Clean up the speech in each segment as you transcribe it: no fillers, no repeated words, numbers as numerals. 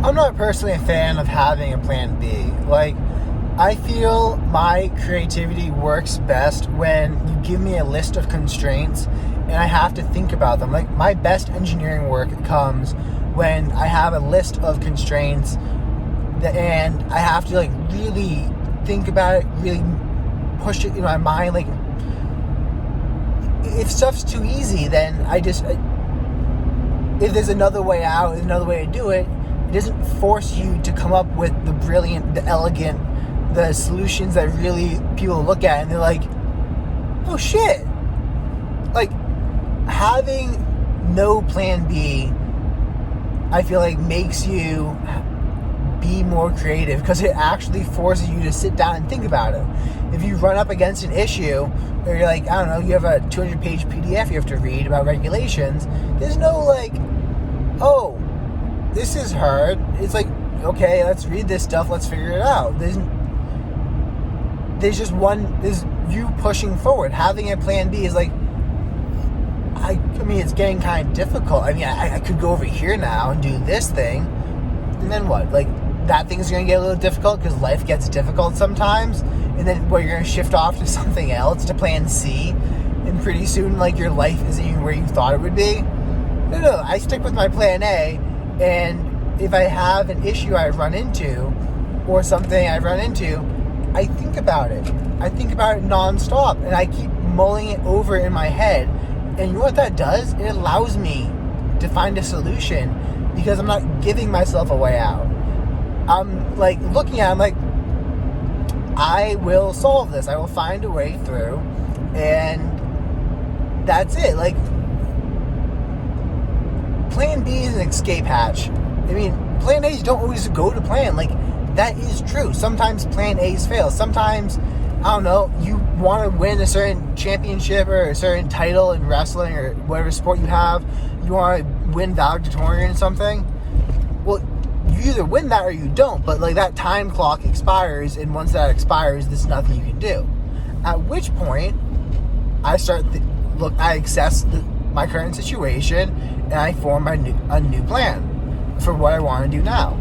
I'm not personally a fan of having a plan B. Like, I feel my creativity works best when you give me a list of constraints and I have to think about them. Like, my best engineering work comes when I have a list of constraints and I have to, like, really think about it, really push it in my mind. Like, if stuff's too easy, then if there's another way out, another way to do it, it doesn't force you to come up with the brilliant, the elegant, the solutions that really people look at and they're like, oh shit. Like, having no plan B, I feel like makes you be more creative because it actually forces you to sit down and think about it. If you run up against an issue or you're like, I don't know, you have a 200-page PDF you have to read about regulations, there's no like, oh, this is hard. It's like, okay, let's read this stuff, let's figure it out. There's you pushing forward. Having a plan B is like, I mean, it's getting kind of difficult. I mean, I could go over here now and do this thing, and then what? Like, that thing's going to get a little difficult because life gets difficult sometimes, and then you're going to shift off to something else, to plan C, and pretty soon, like, your life isn't even where you thought it would be. No, I stick with my plan A, and if I have an issue I run into, or something I run into, I think about it. I think about it nonstop, and I keep mulling it over in my head. And you know what that does? It allows me to find a solution because I'm not giving myself a way out. I'm like looking at it, I'm like, I will solve this. I will find a way through, and that's it. Like, plan B is an escape hatch. I mean, plan A's don't always go to plan. Like, that is true. Sometimes plan A's fail. Sometimes, I don't know, you want to win a certain championship or a certain title in wrestling or whatever sport you have. You want to win valedictorian or something. Well, you either win that or you don't. But, like, that time clock expires, and once that expires, there's nothing you can do. At which point, I start, I assess my current situation, and I form a new plan for what I want to do now.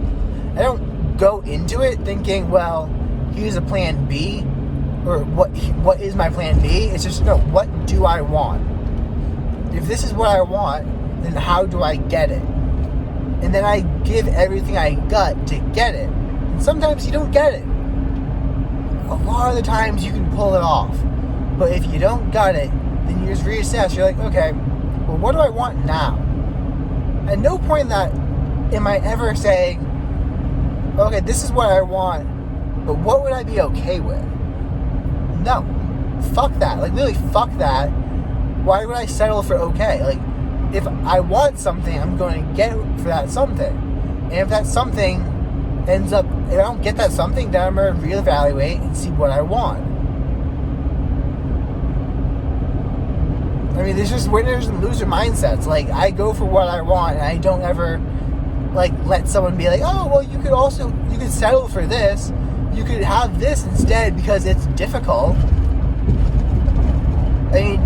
I don't go into it thinking, well, here's a plan B, or what is my plan B? It's just, no, what do I want? If this is what I want, then how do I get it? And then I give everything I got to get it. And sometimes you don't get it. A lot of the times you can pull it off. But if you don't got it, then you just reassess. You're like, okay, well, what do I want now? At no point in that am I ever saying, okay, this is what I want, but what would I be okay with? No. Fuck that. Like, literally, fuck that. Why would I settle for okay? Like, if I want something, I'm going to get it for that something. And if that something ends up, if I don't get that something, then I'm going to reevaluate and see what I want. I mean, there's just winners and loser mindsets. Like, I go for what I want, and I don't ever, like, let someone be like, oh, well, you could settle for this. You could have this instead because it's difficult. I mean,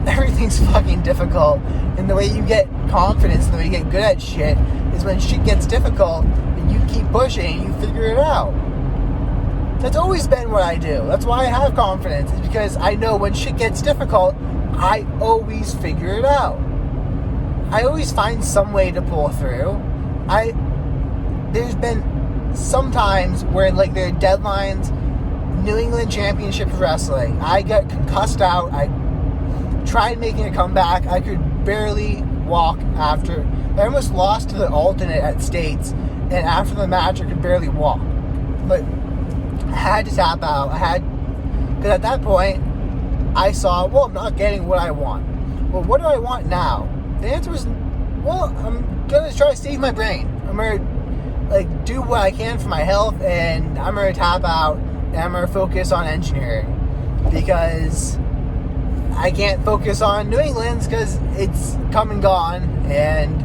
everything's fucking difficult. And the way you get confidence, the way you get good at shit, is when shit gets difficult and you keep pushing and you figure it out. That's always been what I do. That's why I have confidence. Is because I know when shit gets difficult, I always figure it out. I always find some way to pull through. There's been some times where, like, there are deadlines, New England Championship of Wrestling. I got concussed out. I tried making a comeback. I could barely walk after. I almost lost to the alternate at States, and after the match, I could barely walk. But I had to tap out. Because at that point, I saw, well, I'm not getting what I want. Well, what do I want now? The answer was, well, I'm going to try to save my brain. I'm going to, like, do what I can for my health, and I'm going to tap out, and I'm going to focus on engineering. Because I can't focus on New England's because it's come and gone, and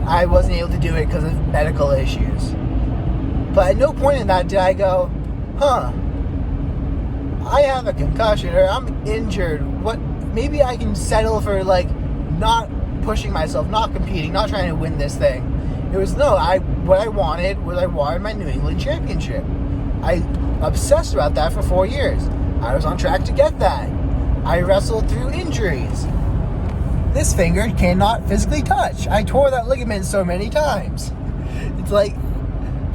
I wasn't able to do it because of medical issues. But at no point in that did I go, I have a concussion, or I'm injured. What? Maybe I can settle for, like, not pushing myself, not competing, not trying to win this thing, It was what I wanted was I wanted my New England championship. I obsessed about that for 4 years. I was on track to get that. I wrestled through injuries. This finger cannot physically touch. I tore that ligament so many times. It's like,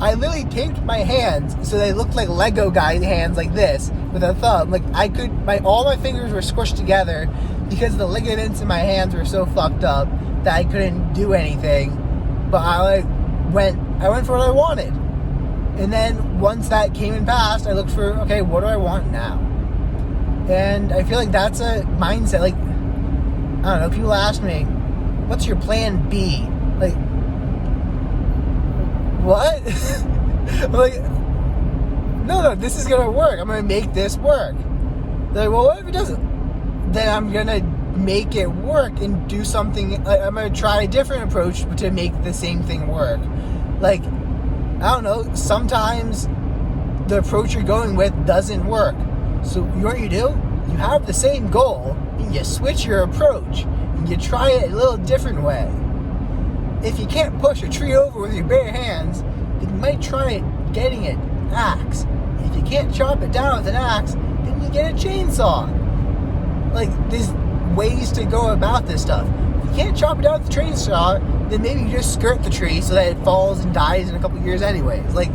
I literally taped my hands so they looked like Lego guy hands like this with a thumb. Like all my fingers were squished together because the ligaments in my hands were so fucked up that I couldn't do anything. But I went for what I wanted. And then once that came and passed, I looked for, okay, what do I want now? And I feel like that's a mindset. Like, I don't know, people ask me, what's your plan B? Like, what? I'm like, no, this is going to work. I'm going to make this work. They're like, well, what if it doesn't? Then I'm going to make it work and do something. I'm going to try a different approach to make the same thing work. Like, I don't know, sometimes the approach you're going with doesn't work. So what you do? You have the same goal, and you switch your approach, and you try it a little different way. If you can't push a tree over with your bare hands, then you might try getting an axe. If you can't chop it down with an axe, then you get a chainsaw. Like, there's ways to go about this stuff. If you can't chop it down with a chainsaw, then maybe you just skirt the tree so that it falls and dies in a couple years anyways. Like,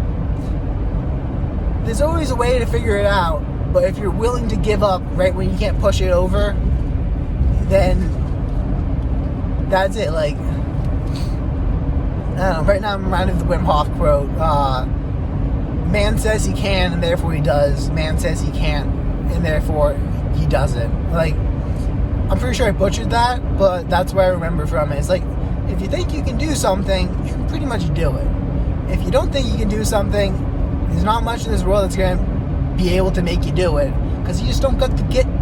there's always a way to figure it out, but if you're willing to give up right when you can't push it over, then that's it. Like, I don't know, right now I'm reminded of the Wim Hof quote, man says he can and therefore he does, man says he can't and therefore he doesn't. Like, I'm pretty sure I butchered that, but that's what I remember from it. It's like, if you think you can do something, you can pretty much do it. If you don't think you can do something, there's not much in this world that's going to be able to make you do it, because you just don't get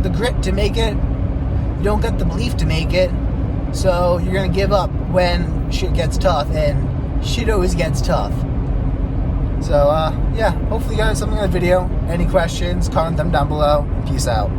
the grit to make it. You don't get the belief to make it. So you're going to give up when shit gets tough, and shit always gets tough. So, yeah, hopefully you guys something on the video. Any questions, comment them down below. Peace out.